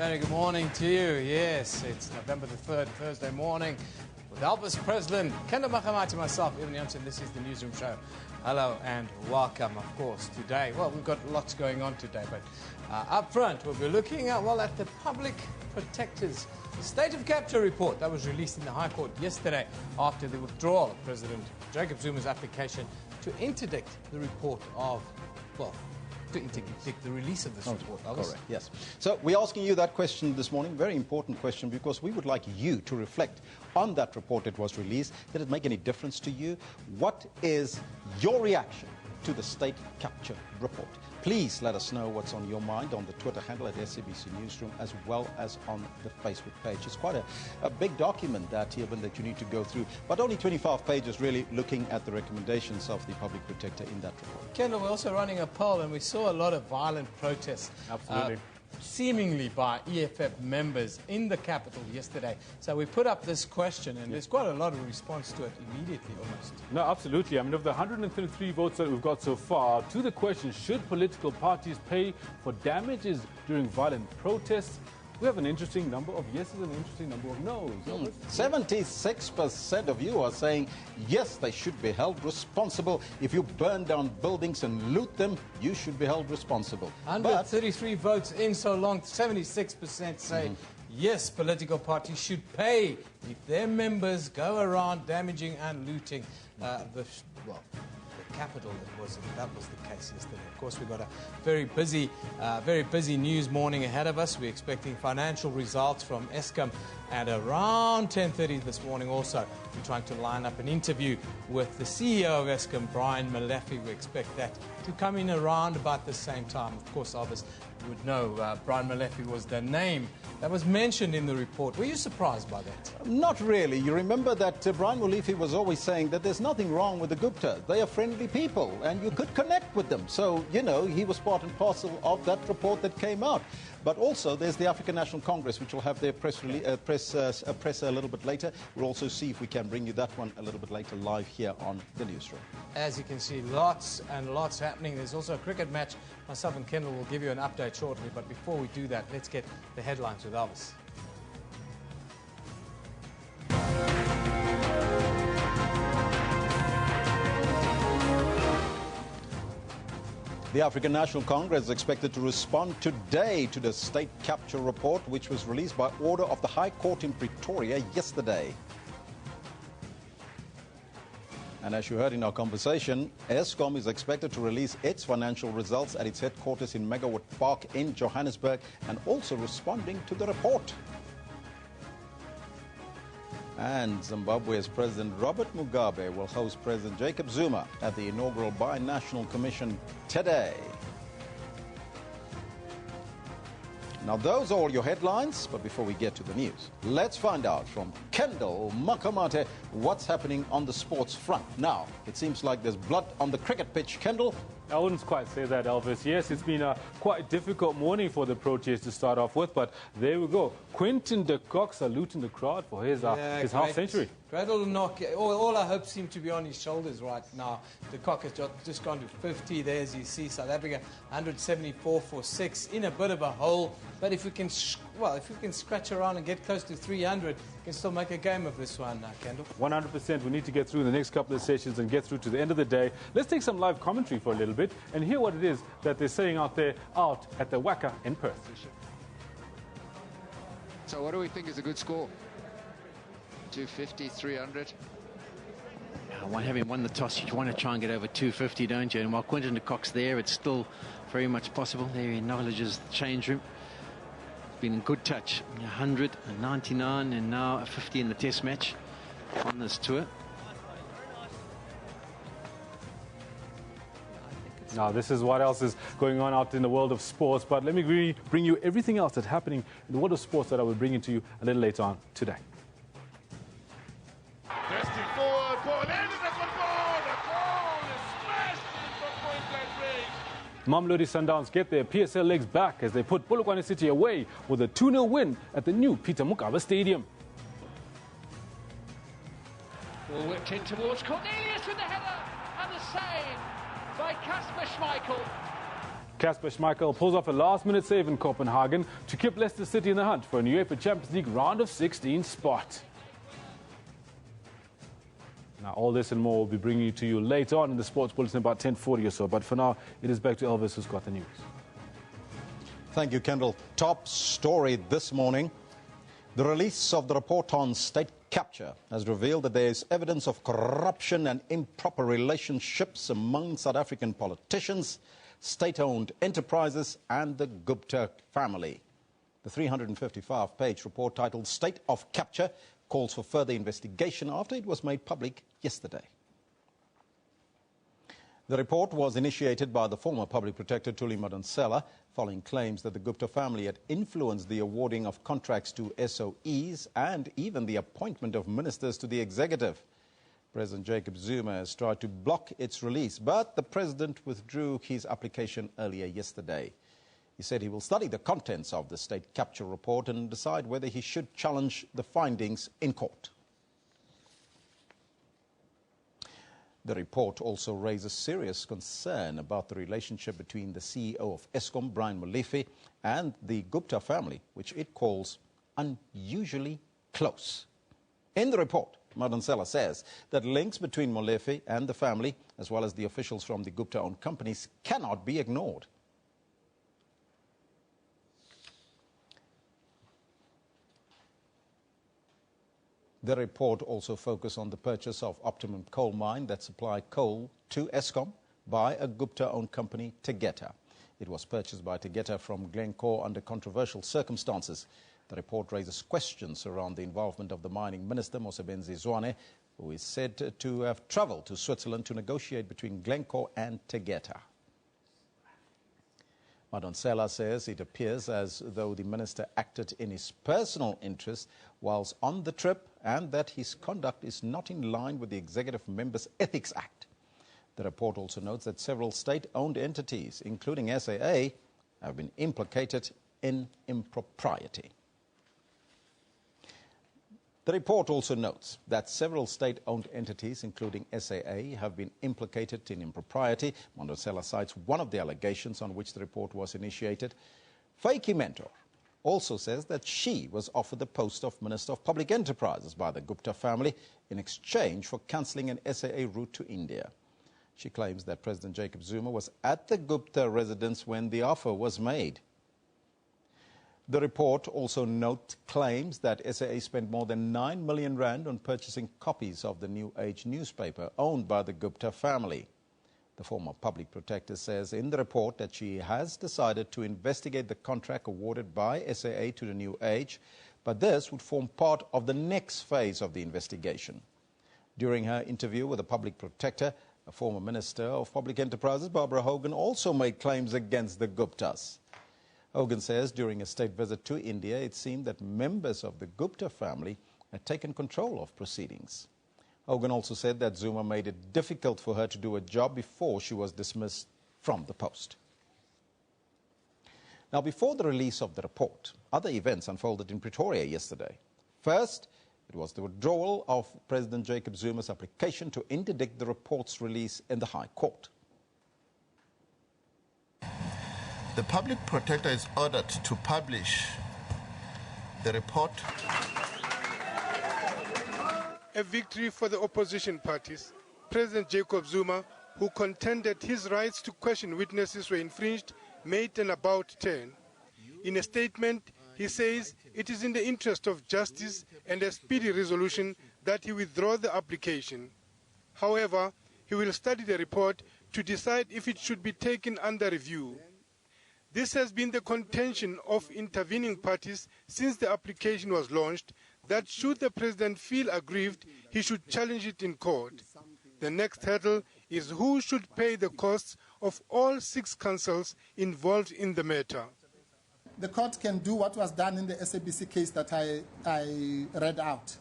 Very good morning to you. Yes, it's November the 3rd, Thursday morning, with Elvis Preslin, Kendall Makamati, myself, Evan Janssen. This is the Newsroom show. Hello and welcome, of course, today. Well, we've got lots going on today, but up front, we'll be looking at, at the Public Protector's State of Capture report that was released in the High Court yesterday after the withdrawal of President Jacob Zuma's application to interdict the report of, to interdict the release of this report. Correct, yes. So we're asking you that question this morning, very important question, because we would like you to reflect on that report that was released. Did it make any difference to you? What is your reaction to the state capture report? Please let us know what's on your mind on the Twitter handle at SABC Newsroom, as well as on the Facebook page. It's quite a big document that you need to go through, but only 25 pages really looking at the recommendations of the Public Protector in that report. Kendall, we're also running a poll, and we saw a lot of violent protests. Absolutely. Seemingly by EFF members in the capital yesterday. So we put up this question, and there's quite a lot of response to it immediately almost. No, absolutely. I mean, of the 133 votes that we've got so far, to the question, should political parties pay for damages during violent protests? We have an interesting number of yeses and an interesting number of noes. 76% of you are saying, yes, they should be held responsible. If you burn down buildings and loot them, you should be held responsible. 133 votes in so long, 76% say, yes, political parties should pay if their members go around damaging and looting the capital. That was the case yesterday. Of course, we've got a very busy news morning ahead of us. We're expecting financial results from Eskom at around 10:30 this morning. Also, we're trying to line up an interview with the CEO of Eskom, Brian Molefe. We expect that to come in around about the same time. Of course, Elvis, you would know Brian Molefe was the name that was mentioned in the report. Were you surprised by that? Not really. You remember that Brian Molefe was always saying that there's nothing wrong with the Gupta. They are friendly people and you could connect with them. So, you know, he was part and parcel of that report that came out. But also, there's the African National Congress, which will have their presser a little bit later. We'll also see if we can bring you that one a little bit later live here on the Newsroom. As you can see, lots and lots happening. There's also a cricket match. Myself and Kendall will give you an update shortly. But before we do that, let's get the headlines with Elvis. The African National Congress is expected to respond today to the state capture report, which was released by order of the High Court in Pretoria yesterday. And as you heard in our conversation, Eskom is expected to release its financial results at its headquarters in Megawatt Park in Johannesburg, and also responding to the report. And Zimbabwe's President Robert Mugabe will host President Jacob Zuma at the inaugural Binational Commission today. Now, those are all your headlines, but before we get to the news, let's find out from Kendall Makamate what's happening on the sports front. Now, it seems like there's blood on the cricket pitch. Kendall? I wouldn't quite say that, Elvis. Yes, it's been a quite difficult morning for the Proteas to start off with, but there we go. Quinton de Kock saluting the crowd for his half-century. Great little knock. All our hopes seem to be on his shoulders right now. De Kock has just gone to 50 there, as you see. South Africa 174 for 6 in a bit of a hole. But if we can, scratch around and get close to 300, we can still make a game of this one, Kendall. 100%. We need to get through the next couple of sessions and get through to the end of the day. Let's take some live commentary for a little bit and hear what it is that they're saying out there at the Waka in Perth. So what do we think is a good score? 250, 300? Having won the toss, you want to try and get over 250, don't you? And while Quinton de Kock's there, it's still very much possible. There he acknowledges the change room. Been in good touch. 199 and now a 50 in the test match on this tour. Now, this is what else is going on out in the world of sports, but let me bring you everything else that's happening in the world of sports that I will bring into you a little later on today. Testing forward, ball ended, that's a goal! The goal is smashed from point-blank range. Mamelodi Sundowns get their PSL legs back as they put Polokwane City away with a 2-0 win at the new Peter Mokaba Stadium. Ball whipped in towards Cornelius with the header and the save by Kasper Schmeichel. Kasper Schmeichel pulls off a last-minute save in Copenhagen to keep Leicester City in the hunt for a UEFA Champions League round of 16 spot. Now, all this and more will be bringing to you later on in the Sports Bulletin about 10:40 or so. But for now, it is back to Elvis, who's got the news. Thank you, Kendall. Top story this morning. The release of the report on state capture has revealed that there is evidence of corruption and improper relationships among South African politicians, state-owned enterprises and the Gupta family. The 355-page report titled State of Capture calls for further investigation after it was made public yesterday. The report was initiated by the former Public Protector Thuli Madonsela following claims that the Gupta family had influenced the awarding of contracts to SOEs and even the appointment of ministers to the executive. President Jacob Zuma has tried to block its release, but the president withdrew his application earlier yesterday. He said he will study the contents of the state capture report and decide whether he should challenge the findings in court. The report also raises serious concern about the relationship between the CEO of Eskom, Brian Molefe, and the Gupta family, which it calls unusually close. In the report, Madonsela says that links between Molefe and the family, as well as the officials from the Gupta-owned companies, cannot be ignored. The report also focused on the purchase of Optimum coal mine that supplied coal to Eskom by a Gupta-owned company, Tegeta. It was purchased by Tegeta from Glencore under controversial circumstances. The report raises questions around the involvement of the mining minister, Mosebenzi Zwane, who is said to have travelled to Switzerland to negotiate between Glencore and Tegeta. Madonsela says it appears as though the minister acted in his personal interest whilst on the trip and that his conduct is not in line with the Executive Members Ethics Act. The report also notes that several state-owned entities, including SAA, have been implicated in impropriety. The report also notes that several state-owned entities, including SAA, have been implicated in impropriety. Madonsela cites one of the allegations on which the report was initiated. Faiki Mentor also says that she was offered the post of Minister of Public Enterprises by the Gupta family in exchange for cancelling an SAA route to India. She claims that President Jacob Zuma was at the Gupta residence when the offer was made. The report also notes claims that SAA spent more than 9 million rand on purchasing copies of the New Age newspaper owned by the Gupta family. The former public protector says in the report that she has decided to investigate the contract awarded by SAA to the New Age, but this would form part of the next phase of the investigation. During her interview with the public protector, a former Minister of Public Enterprises, Barbara Hogan, also made claims against the Guptas. Hogan says during a state visit to India, it seemed that members of the Gupta family had taken control of proceedings. Hogan also said that Zuma made it difficult for her to do a job before she was dismissed from the post. Now, before the release of the report, other events unfolded in Pretoria yesterday. First, it was the withdrawal of President Jacob Zuma's application to interdict the report's release in the High Court. The public protector is ordered to publish the report. A victory for the opposition parties. President Jacob Zuma, who contended his rights to question witnesses were infringed, made an about turn. In a statement, he says it is in the interest of justice and a speedy resolution that he withdraw the application. However, he will study the report to decide if it should be taken under review. This has been the contention of intervening parties since the application was launched, that should the president feel aggrieved, he should challenge it in court. The next hurdle is who should pay the costs of all 6 councils involved in the matter. The court can do what was done in the SABC case that I read out,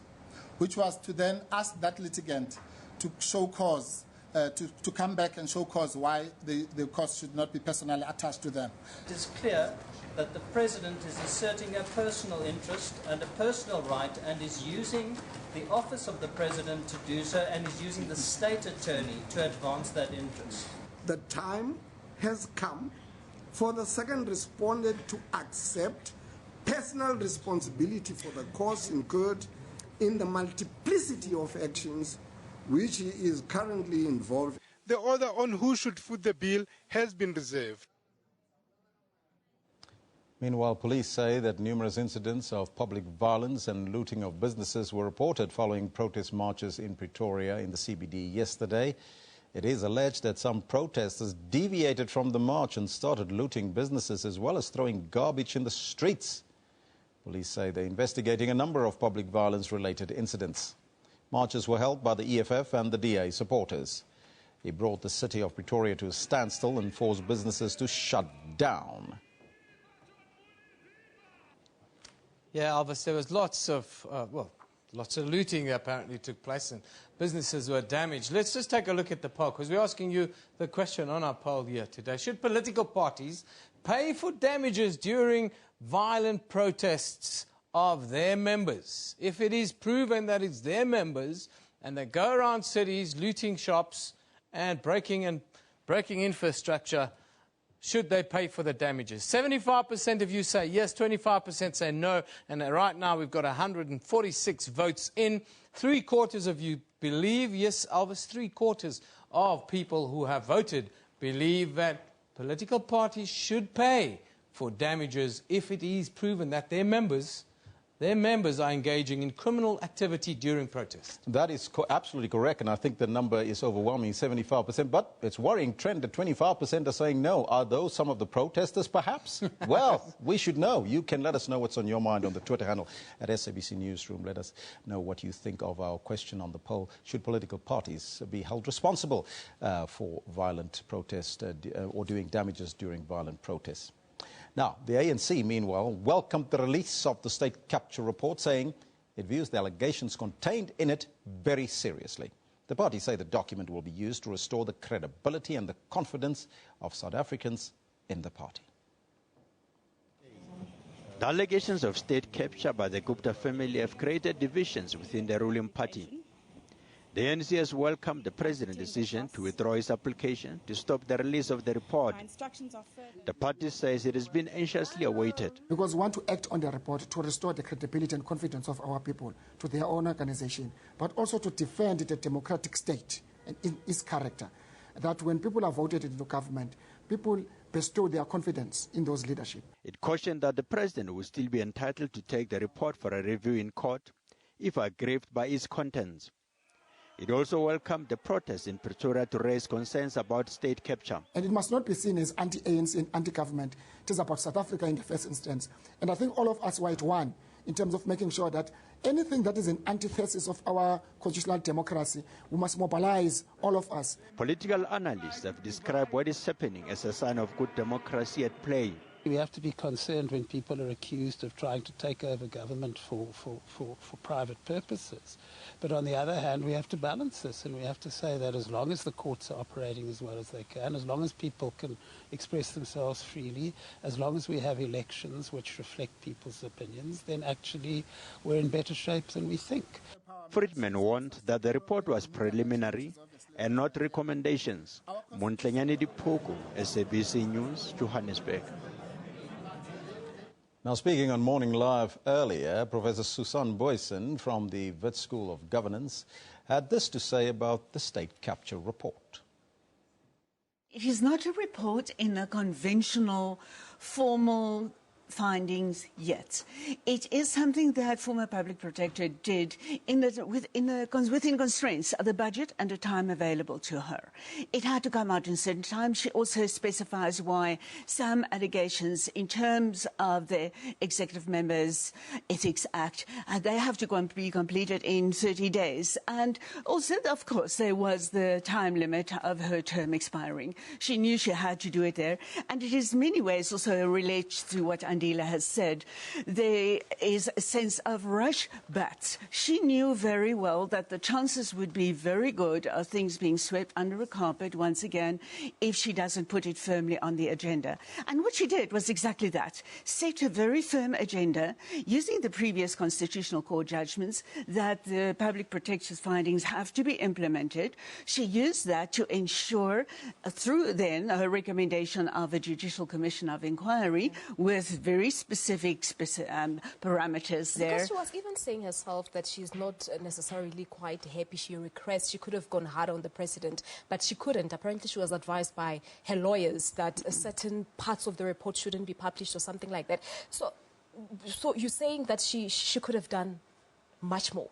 which was to then ask that litigant to show cause, to come back and show cause why the cost should not be personally attached to them. It is clear that the president is asserting a personal interest and a personal right and is using the office of the president to do so and is using the state attorney to advance that interest. The time has come for the second respondent to accept personal responsibility for the costs incurred in the multiplicity of actions which he is currently involved in. The order on who should foot the bill has been reserved. Meanwhile, police say that numerous incidents of public violence and looting of businesses were reported following protest marches in Pretoria in the CBD yesterday. It is alleged that some protesters deviated from the march and started looting businesses as well as throwing garbage in the streets. Police say they're investigating a number of public violence-related incidents. Marches were held by the EFF and the DA supporters. They brought the city of Pretoria to a standstill and forced businesses to shut down. Yeah, Elvis, there was lots of looting apparently took place and businesses were damaged. Let's just take a look at the poll, because we're asking you the question on our poll here today. Should political parties pay for damages during violent protests of their members? If it is proven that it's their members and they go around cities looting shops and breaking infrastructure, should they pay for the damages? 75% of you say yes, 25% say no, and right now we've got 146 votes in. 3/4 of you believe, yes, Elvis, 3/4 of people who have voted believe that political parties should pay for damages if it is proven that their members are engaging in criminal activity during protests. That is absolutely correct, and I think the number is overwhelming, 75%. But it's worrying trend that 25% are saying no. Are those some of the protesters, perhaps? Well, we should know. You can let us know what's on your mind on the Twitter handle at SABC Newsroom. Let us know what you think of our question on the poll. Should political parties be held responsible for violent protest or doing damages during violent protests? Now, the ANC, meanwhile, welcomed the release of the state capture report, saying it views the allegations contained in it very seriously. The party say the document will be used to restore the credibility and the confidence of South Africans in the party. The allegations of state capture by the Gupta family have created divisions within the ruling party. The ANC has welcomed the president's decision to withdraw his application to stop the release of the report. The party says it has been anxiously awaited. Because we want to act on the report to restore the credibility and confidence of our people to their own organization, but also to defend the democratic state and its character. That when people are voted into government, people bestow their confidence in those leadership. It cautioned that the president will still be entitled to take the report for a review in court if aggrieved by its contents. It also welcomed the protests in Pretoria to raise concerns about state capture. And it must not be seen as anti-ANC and anti-government. It is about South Africa in the first instance. And I think all of us were at one in terms of making sure that anything that is an antithesis of our constitutional democracy, we must mobilize all of us. Political analysts have described what is happening as a sign of good democracy at play. We have to be concerned when people are accused of trying to take over government for private purposes. But on the other hand, we have to balance this, and we have to say that as long as the courts are operating as well as they can, as long as people can express themselves freely, as long as we have elections which reflect people's opinions, then actually we're in better shape than we think. Friedman warned that the report was preliminary and not recommendations. Montlenyane Dipoko, SABC News, Johannesburg. Now, speaking on Morning Live earlier, Professor Susan Boysen from the Wits School of Governance had this to say about the state capture report. It is not a report in a conventional, formal findings yet. It is something that former public protector did within constraints of the budget and the time available to her. It had to come out in certain time. She also specifies why some allegations in terms of the Executive Members Ethics Act, they have to be completed in 30 days. And also, of course, there was the time limit of her term expiring. She knew she had to do it there. And it is in many ways also relates to what Andy Andile has said, there is a sense of rush, but she knew very well that the chances would be very good of things being swept under a carpet once again if she doesn't put it firmly on the agenda. And what she did was exactly that, set a very firm agenda using the previous Constitutional Court judgments that the public protector's findings have to be implemented. She used that to ensure, through then her recommendation of a Judicial Commission of Inquiry with very specific parameters there. Because she was even saying herself that she's not necessarily quite happy. She regrets she could have gone harder on the president, but she couldn't. Apparently she was advised by her lawyers that certain parts of the report shouldn't be published or something like that. So you're saying that she could have done much more?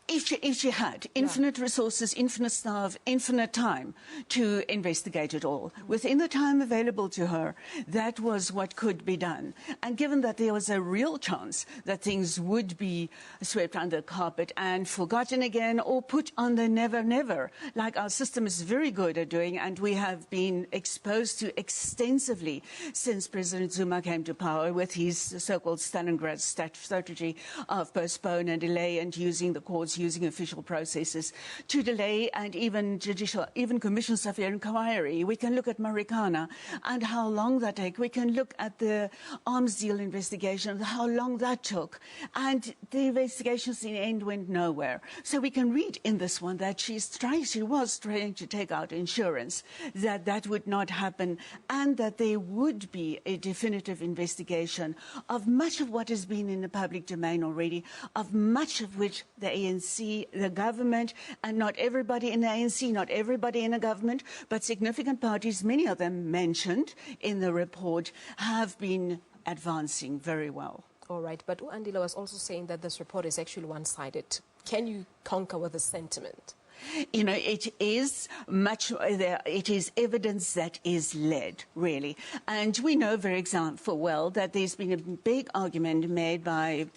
If she had infinite resources, infinite staff, infinite time to investigate it all, within the time available to her, that was what could be done. And given that there was a real chance that things would be swept under the carpet and forgotten again or put on the never, never, like our system is very good at doing and we have been exposed to extensively since President Zuma came to power with his so-called Stalingrad strategy of postpone and delay and using the courts, using official processes to delay and even commissions of inquiry. We can look at Marikana and how long that took. We can look at the arms deal investigation, how long that took. And the investigations in the end went nowhere. So we can read in this one that she was trying to take out insurance, that would not happen and that there would be a definitive investigation of much of what has been in the public domain already, of much of which the ANC, the government, and not everybody in the ANC, not everybody in the government, but significant parties, many of them mentioned in the report, have been advancing very well. All right, but Andile was also saying that this report is actually one-sided. Can you concur with the sentiment? You know, it is evidence that is led, really. And we know very well that there's been a big argument made by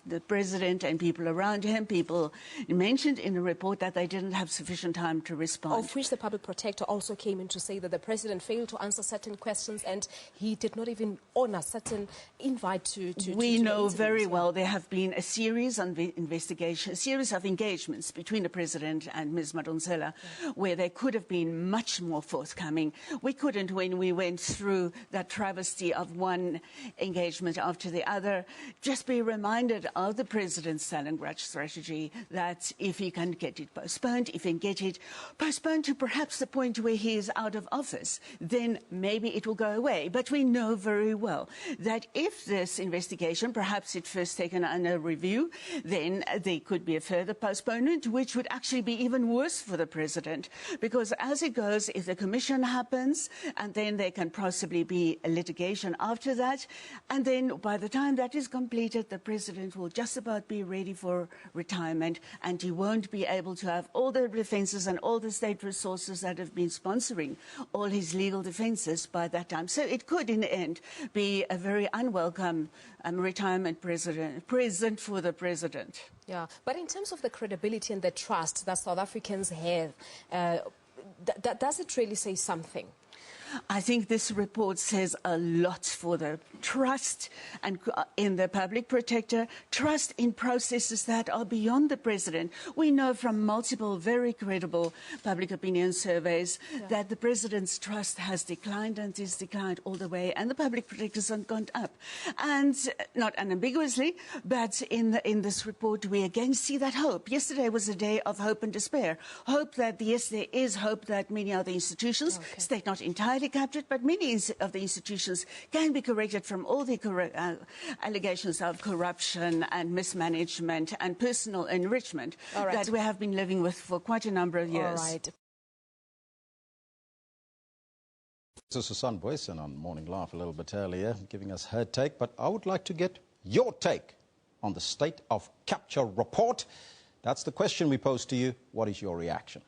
the president and people around him, people mentioned in the report that they didn't have sufficient time to respond. Of which the public protector also came in to say that the president failed to answer certain questions and he did not even honor certain invite to We know very well there have been a series of investigations, a series of engagements between the president and Ms. Madonsela, where they could have been much more forthcoming. We couldn't when we went through that travesty of one engagement after the other. Just be reminded of the president's Stalingrad strategy that if he can get it postponed, if he can get it postponed to perhaps the point where he is out of office, then maybe it will go away. But we know very well that if this investigation, perhaps it's first taken under review, then there could be a further postponement, which would actually be even worse for the president, because as it goes, if the commission happens, and then there can possibly be a litigation after that, and then by the time that is completed, the president will just about be ready for retirement, and he won't be able to have all the defences and all the state resources that have been sponsoring all his legal defences by that time. So it could, in the end, be a very unwelcome retirement present for the president. Yeah, but in terms of the credibility and the trust that South Africans have, does it really say something? I think this report says a lot for the trust and in the public protector, trust in processes that are beyond the president. We know from multiple very credible public opinion surveys that the president's trust has declined and is declined all the way, and the public protectors have gone up. And not unambiguously, but in this report we again see that hope. Yesterday was a day of hope and despair. Hope that, yes, there is hope that many of the institutions, state not entirely captured, but many of the institutions can be corrected from all the allegations of corruption and mismanagement and personal enrichment that we have been living with for quite a number of years. All right. This is Susan Boyson on Morning Laugh a little bit earlier, giving us her take, but I would like to get your take on the State of Capture report. That's the question we pose to you. What is your reaction?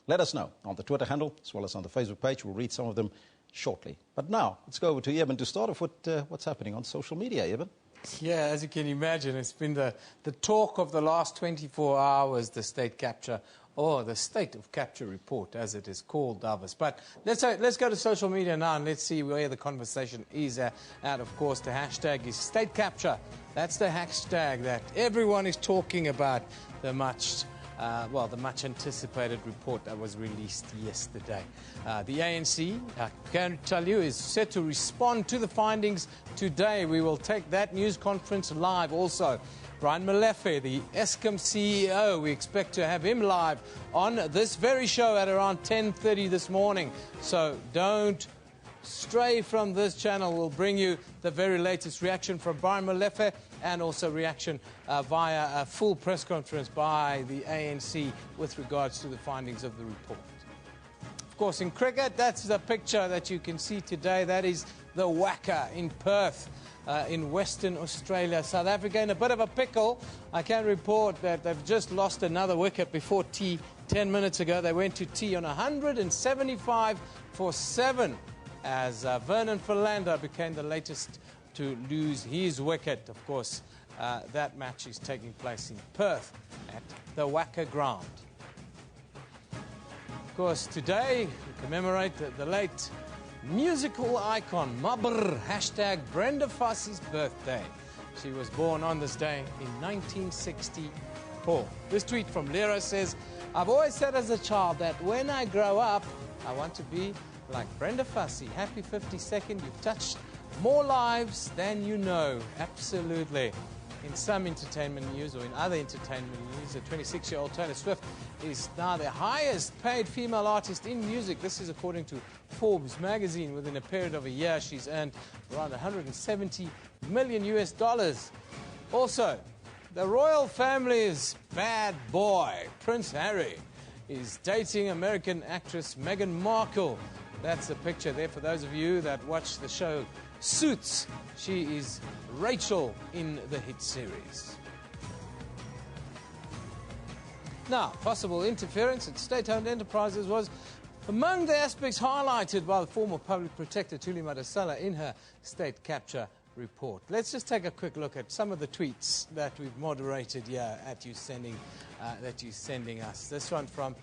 Let us know on the Twitter handle as well as on the Facebook page. We'll read some of them shortly. But now, let's go over to Eben to start off with what's happening on social media, Eben. Yeah, as you can imagine, it's been the talk of the last 24 hours, the state capture or the State of Capture report, as it is called, Davis. But let's go to social media now and let's see where the conversation is at. Of course, the hashtag is State Capture. That's the hashtag that everyone is talking about, the much anticipated report that was released yesterday. The ANC, I can tell you, is set to respond to the findings today. We will take that news conference live also. Brian Molefe, the Eskom CEO, we expect to have him live on this very show at around 10:30 this morning. So don't stray from this channel. We'll bring you the very latest reaction from Brian Molefe and also reaction via a full press conference by the ANC with regards to the findings of the report. Of course, in cricket, that's the picture that you can see today. That is the Wacker in Perth. In Western Australia. South Africa in a bit of a pickle. I can report that they've just lost another wicket before tea 10 minutes ago. They went to tea on 175 for 7 as Vernon Philander became the latest to lose his wicket. Of course, that match is taking place in Perth at the Wacker ground. Of course, today we commemorate the late musical icon, Mabr, hashtag Brenda Fassie's birthday. She was born on this day in 1964. This tweet from Lera says, I've always said as a child that when I grow up, I want to be like Brenda Fassie. Happy 52nd. You've touched more lives than you know. Absolutely. In some entertainment news, or in other entertainment news, the 26-year-old Taylor Swift is now the highest paid female artist in music. This is according to Forbes magazine. Within a period of a year, she's earned around $170 million US. Also, the royal family's bad boy, Prince Harry, is dating American actress Meghan Markle. That's the picture there for those of you that watch the show Suits. She is Rachel in the hit series. Now, possible interference at state-owned enterprises was among the aspects highlighted by the former public protector Thuli Madonsela in her state capture report. Let's just take a quick look at some of the tweets that we've moderated here that you're sending us. This one from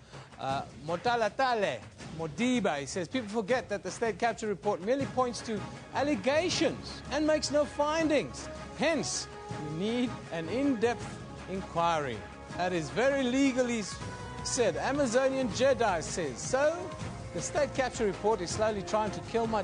Motalatale Modiba. He says, people forget that the state capture report merely points to allegations and makes no findings. Hence, we need an in-depth inquiry. That is very legally said. Amazonian Jedi says, so the state capture report is slowly trying to kill my